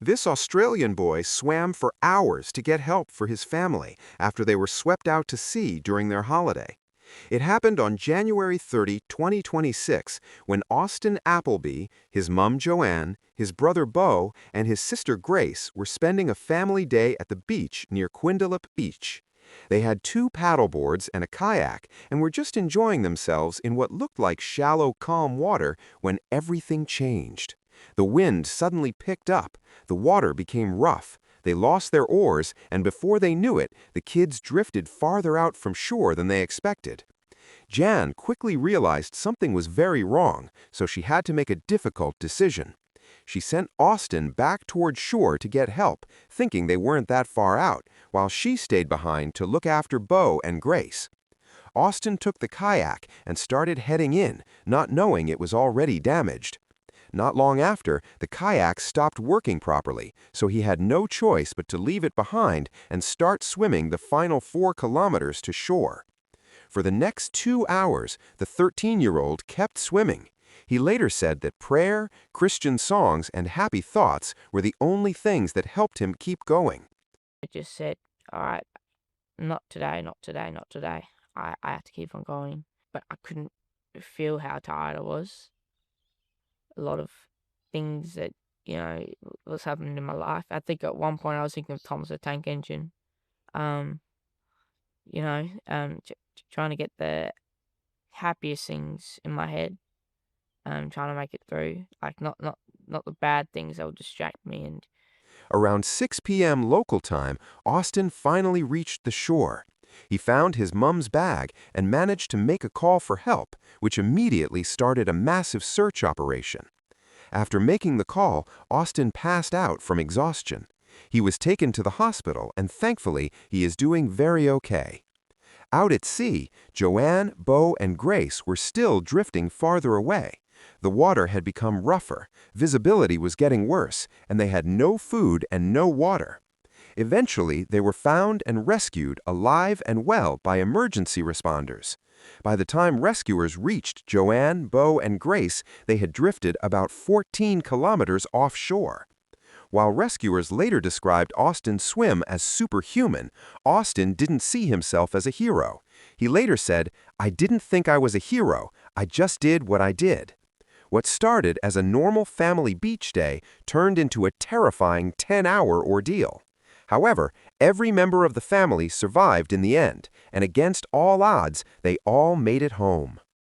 This Australian boy swam for hours to get help for his family after they were swept out to sea during their holiday. It happened on January 30, 2026, when Austin Appelbee, his mom Joanne, his brother Beau, and his sister Grace were spending a family day at the beach near Quindilup Beach. They had two paddleboards and a kayak and were just enjoying themselves in what looked like shallow, calm water when everything changed. The wind suddenly picked up, the water became rough, they lost their oars, and before they knew it, the kids drifted farther out from shore than they expected. Jan quickly realized something was very wrong, so she had to make a difficult decision. She sent Austin back toward shore to get help, thinking they weren't that far out, while she stayed behind to look after Beau and Grace. Austin took the kayak and started heading in, not knowing it was already damaged. Not long after, the kayak stopped working properly, so he had no choice but to leave it behind and start swimming the final 4 kilometers to shore. For the next 2 hours, the 13-year-old kept swimming. He later said that prayer, Christian songs, and happy thoughts were the only things that helped him keep going. I just said, all right, not today, not today, not today. I had to keep on going, but I couldn't feel how tired I was. A lot of things that, was happening in my life. I think at one point I was thinking of Thomas the Tank Engine. Um, trying to get the happiest things in my head. Trying to make it through. Like not the bad things that will distract me. And Around 6 p.m. local time, Austin finally reached the shore. He found his mom's bag and managed to make a call for help, which immediately started a massive search operation. After making the call, Austin passed out from exhaustion. He was taken to the hospital, and thankfully, he is doing very okay. Out at sea, Joanne, Beau, and Grace were still drifting farther away. The water had become rougher, visibility was getting worse, and they had no food and no water. Eventually, they were found and rescued alive and well by emergency responders. By the time rescuers reached Joanne, Beau, and Grace, they had drifted about 14 kilometers offshore. While rescuers later described Austin's swim as superhuman, Austin didn't see himself as a hero. He later said, "I didn't think I was a hero, I just did what I did." What started as a normal family beach day turned into a terrifying 10-hour ordeal. However, every member of the family survived in the end, and against all odds, they all made it home.